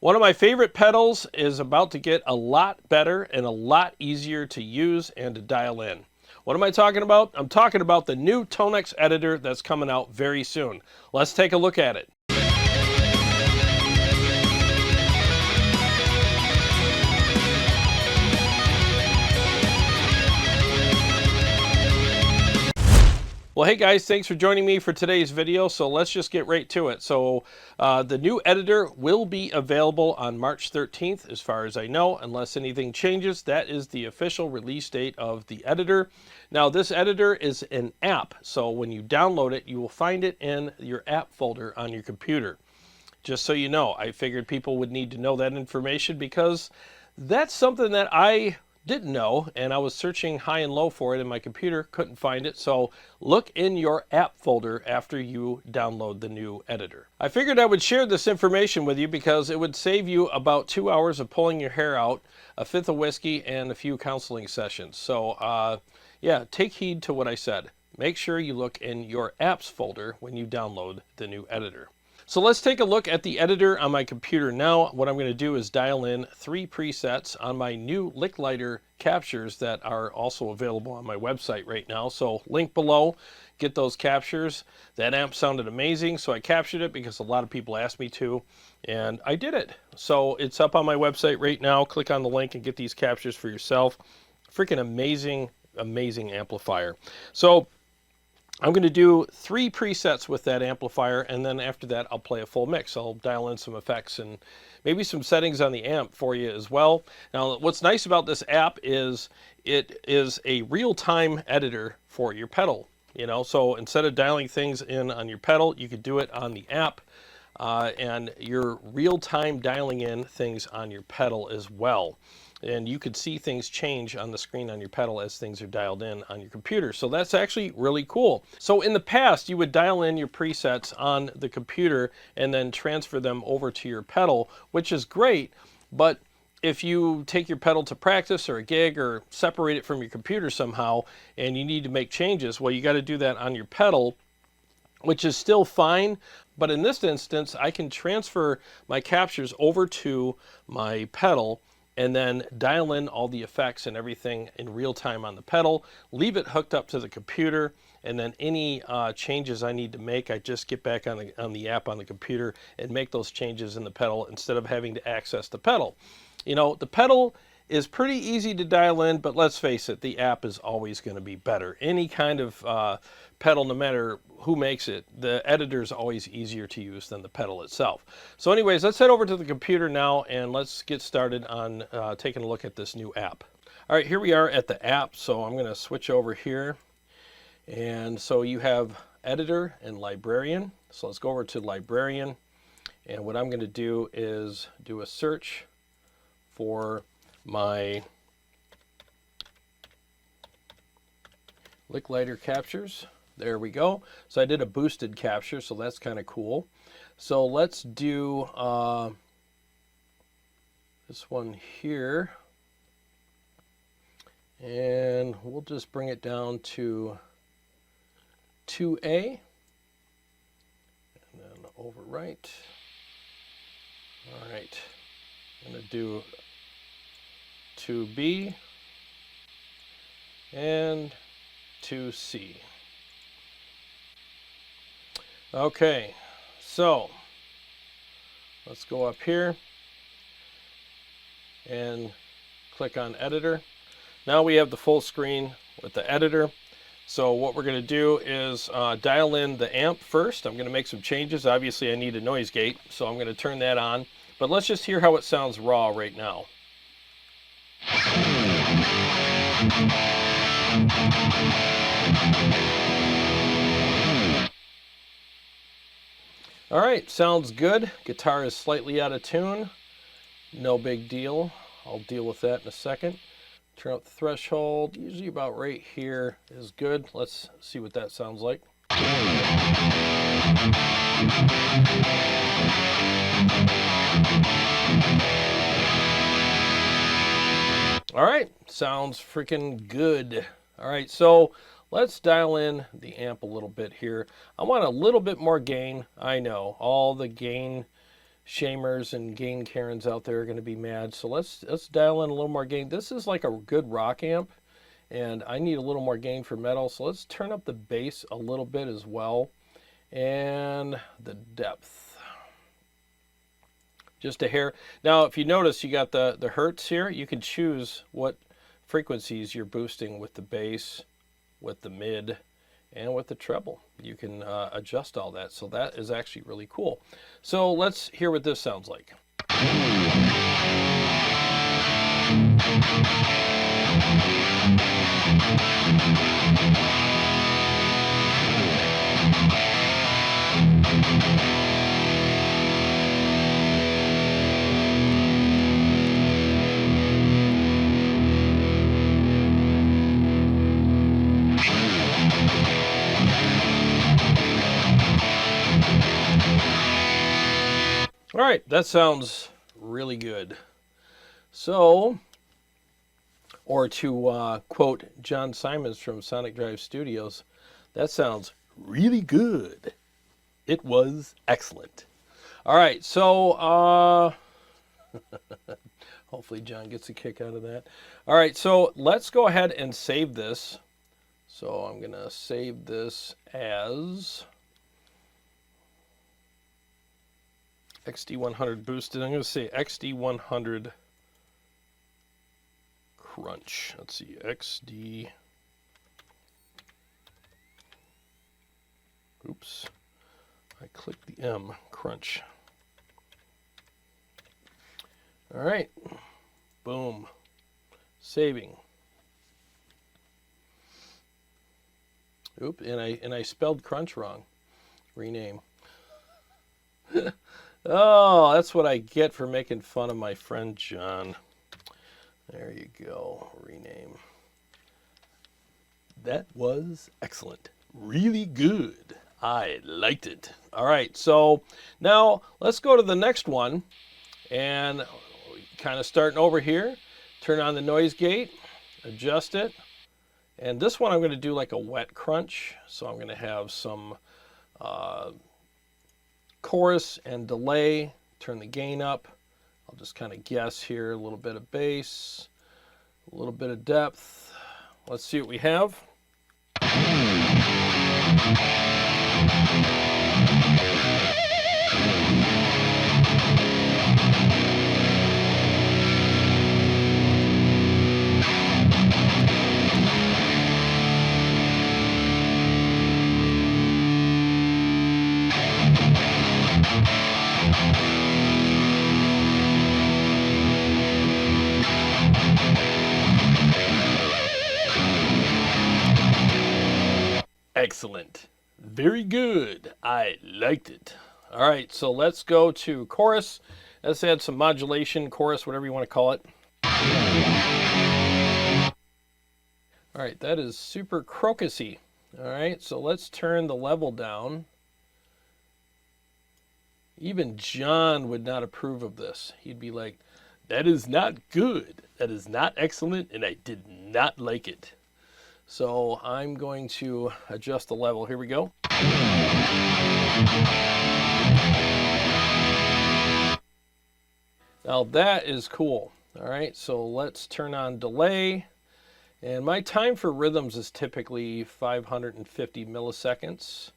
One of my favorite pedals is about to get a lot better and a lot easier to use and to dial in. What am I talking about? I'm talking about the new Tonex editor that's coming out very soon. Let's take a look at it. Well, hey guys, thanks for joining me for today's video. So let's just get right to it. So the new editor will be available on March 13th, as far as I know, unless anything changes. That is the official release date of the editor. Now, this editor is an app, so when you download it, you will find it in your app folder on your computer. Just so you know, I figured people would need to know that information because that's something that I didn't know, and I was searching high and low for it in my computer, couldn't find it. So look in your app folder after you download the new editor. I figured I would share this information with you because it would save you about 2 hours of pulling your hair out, a fifth of whiskey, and a few counseling sessions. So yeah, take heed to what I said. Make sure you look in your apps folder when you download the new editor. So let's take a look at the editor on my computer now. What I'm going to do is dial in 3 presets on my new LICKLITER captures that are also available on my website right now. So link below, get those captures. That amp sounded amazing, so I captured it because a lot of people asked me to, and I did it. So it's up on my website right now. Click on the link and get these captures for yourself. Freaking amazing, amazing amplifier. So I'm going to do 3 presets with that amplifier, and then after that I'll play a full mix. I'll dial in some effects and maybe some settings on the amp for you as well. Now, what's nice about this app is it is a real-time editor for your pedal. You know, so instead of dialing things in on your pedal, you could do it on the app, and you're real-time dialing in things on your pedal as well. And you could see things change on the screen on your pedal as things are dialed in on your computer. So that's actually really cool. So in the past, you would dial in your presets on the computer and then transfer them over to your pedal, which is great. But if you take your pedal to practice or a gig or separate it from your computer somehow and you need to make changes, well, you got to do that on your pedal, which is still fine. But in this instance, I can transfer my captures over to my pedal and then dial in all the effects and everything in real time on the pedal, leave it hooked up to the computer, and then any changes I need to make, I just get back on the app on the computer and make those changes in the pedal instead of having to access the pedal. You know, the pedal is pretty easy to dial in, but let's face it, the app is always going to be better. Any kind of pedal, no matter who makes it, the editor is always easier to use than the pedal itself. So anyways, let's head over to the computer now and let's get started on taking a look at this new app. All right, here we are at the app. So I'm going to switch over here. And so you have editor and librarian. So let's go over to librarian. And what I'm going to do is do a search for my LICKLITER captures. There we go. So I did a boosted capture, so that's kind of cool. So let's do this one here. And we'll just bring it down to 2A. And then overwrite. All right. I'm going to do 2B and 2C. Okay, so let's go up here and click on editor. Now we have the full screen with the editor. So what we're going to do is dial in the amp first. I'm going to make some changes. Obviously I need a noise gate, so I'm going to turn that on. But let's just hear how it sounds raw right now. All right, sounds good. Guitar is slightly out of tune. No big deal. I'll deal with that in a second. Turn up the threshold. Usually about right here is good. Let's see what that sounds like. All right, sounds freaking good. All right, so let's dial in the amp a little bit here. I want a little bit more gain. I know, all the gain shamers and gain Karens out there are going to be mad. So let's dial in a little more gain. This is like a good rock amp, and I need a little more gain for metal. So let's turn up the bass a little bit as well, and the depth just a hair. Now, if you notice, you got the hertz here. You can choose what frequencies you're boosting with the bass, with the mid, and with the treble. You can adjust all that, so that is actually really cool. So let's hear what this sounds like. All right, that sounds really good. So, or to quote John Simons from Sonic Drive Studios, that sounds really good. It was excellent. All right, so hopefully John gets a kick out of that. All right, so let's go ahead and save this. So I'm going to save this as XD100 boosted. I'm going to say XD100 crunch. Let's see, XD. Oops. I clicked the M, crunch. All right. Boom. Saving. Oop, and I spelled crunch wrong. Rename. Oh, that's what I get for making fun of my friend John. There you go. Rename. That was excellent. Really good. I liked it. All right, so now let's go to the next one. And kind of starting over here. Turn on the noise gate. Adjust it. And this one I'm going to do like a wet crunch. So I'm going to have some chorus and delay. Turn the gain up. I'll just kind of guess here. A little bit of bass. A little bit of depth. Let's see what we have. Excellent. Very good. I liked it. All right, so let's go to chorus. Let's add some modulation, chorus, whatever you want to call it. All right, that is super crocusy. All right, so let's turn the level down. Even John would not approve of this. He'd be like, that is not good. That is not excellent, and I did not like it. So I'm going to adjust the level. Here we go. Now that is cool. All right, so let's turn on delay. And my time for rhythms is typically 550 milliseconds.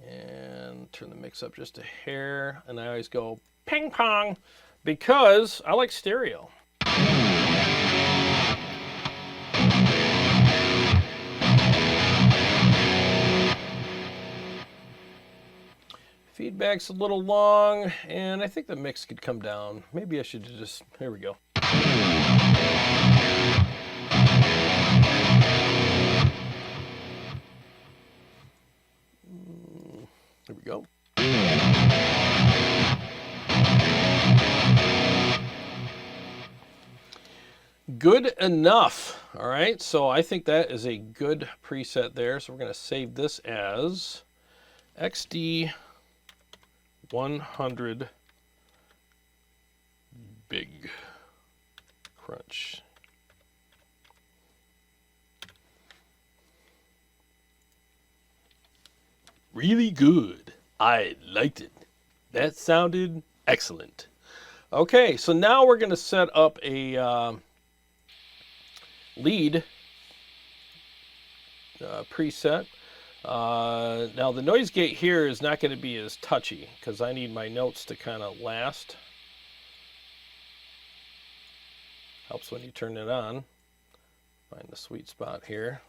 And turn the mix up just a hair. And I always go ping pong because I like stereo. Feedback's a little long, and I think the mix could come down. Maybe I should just, here we go. Here we go. Good enough. All right, so I think that is a good preset there. So we're going to save this as XD 100 big crunch. Really good. I liked it. That sounded Excellent. Okay, so now we're going to set up a lead preset. Now the noise gate here is not going to be as touchy because I need my notes to kind of last. Helps when you turn it on. Find the sweet spot here.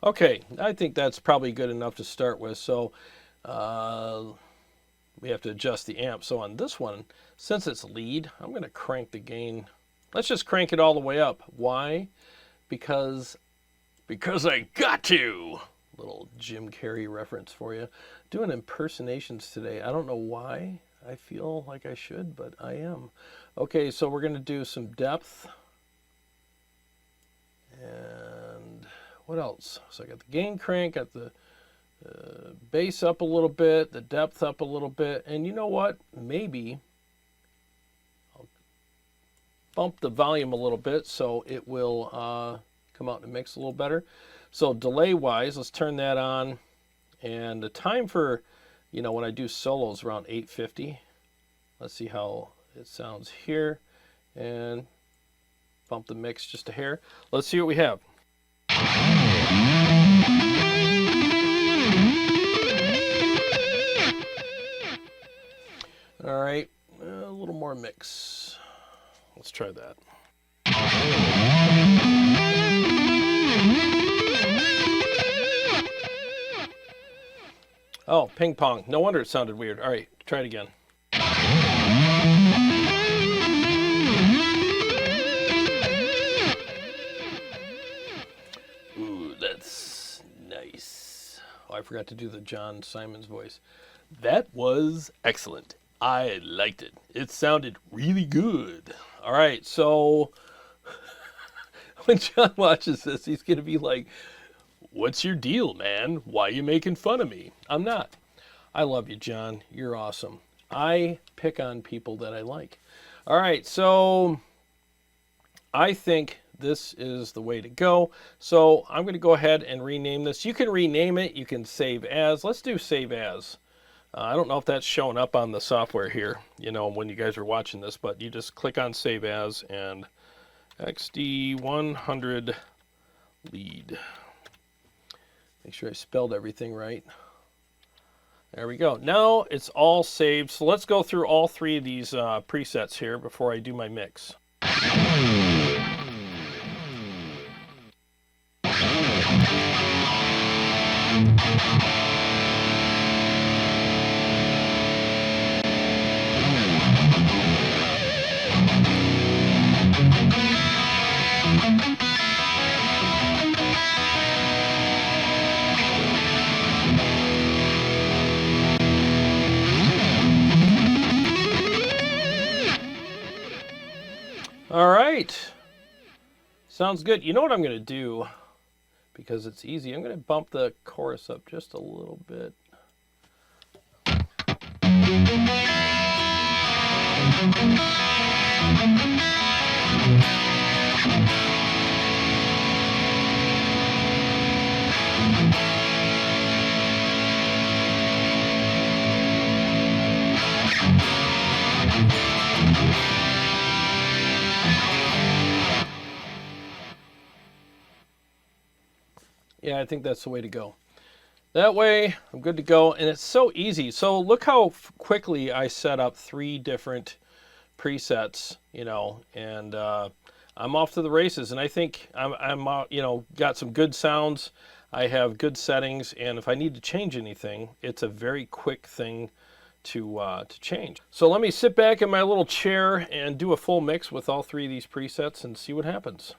Okay, I think that's probably good enough to start with. So we have to adjust the amp. So on this one, since it's lead, I'm going to crank the gain. Let's just crank it all the way up. Why? Because I got to. Little Jim Carrey reference for you. Doing impersonations today. I don't know why I feel like I should, but I am. Okay, so we're going to do some depth. And what else? So I got the gain crank, got the bass up a little bit, the depth up a little bit, and you know what? Maybe I'll bump the volume a little bit so it will come out in the mix a little better. So delay-wise, let's turn that on, and the time for, you know, when I do solos around 850. Let's see how it sounds here, and bump the mix just a hair. Let's see what we have. All right, a little more mix. Let's try that. Oh, ping pong. No wonder it sounded weird. All right, try it again. Ooh, that's nice. Oh, I forgot to do the John Simon's voice. That was excellent. I liked it. It sounded really good. All right, so when John watches this, he's going to be like, what's your deal, man? Why are you making fun of me? I'm not. I love you, John. You're awesome. I pick on people that I like. All right, so I think this is the way to go. So I'm going to go ahead and rename this. You can rename it. You can save as. Let's do save as. I don't know if that's showing up on the software here, you know, when you guys are watching this, but you just click on save as and XD100 lead. Make sure I spelled everything right. There we go. Now it's all saved. So let's go through all three of these presets here before I do my mix. All right, sounds good. You know what I'm going to do, because it's easy, I'm going to bump the chorus up just a little bit. Yeah, I think that's the way to go. That way, I'm good to go, and it's so easy. So look how quickly I set up 3 different presets, you know, and I'm off to the races. And I think I'm you know, got some good sounds. I have good settings, and if I need to change anything, it's a very quick thing to change. So let me sit back in my little chair and do a full mix with all 3 of these presets and see what happens.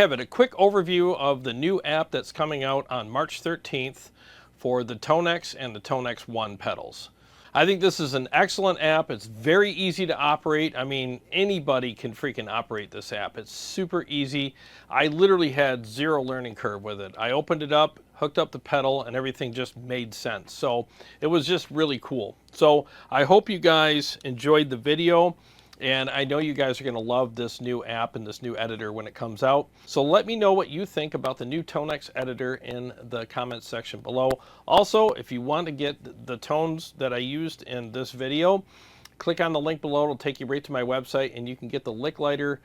have it, a quick overview of the new app that's coming out on March 13th for the Tonex and the Tonex 1 pedals. I think this is an excellent app. It's very easy to operate. I mean, anybody can freaking operate this app. It's super easy. I literally had zero learning curve with it. I opened it up, hooked up the pedal, and everything just made sense. So it was just really cool. So I hope you guys enjoyed the video. And I know you guys are going to love this new app and this new editor when it comes out. So let me know what you think about the new Tonex editor in the comments section below. Also, if you want to get the tones that I used in this video, click on the link below. It'll take you right to my website, and you can get the LICKLITER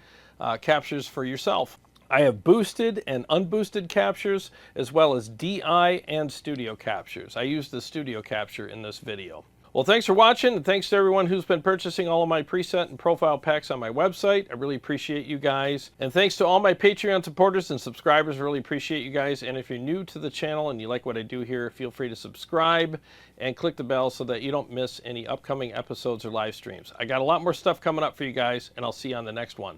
captures for yourself. I have boosted and unboosted captures, as well as DI and studio captures. I used the studio capture in this video. Well, thanks for watching, and thanks to everyone who's been purchasing all of my preset and profile packs on my website. I really appreciate you guys. And thanks to all my Patreon supporters and subscribers. I really appreciate you guys. And if you're new to the channel and you like what I do here, feel free to subscribe and click the bell so that you don't miss any upcoming episodes or live streams. I got a lot more stuff coming up for you guys, and I'll see you on the next one.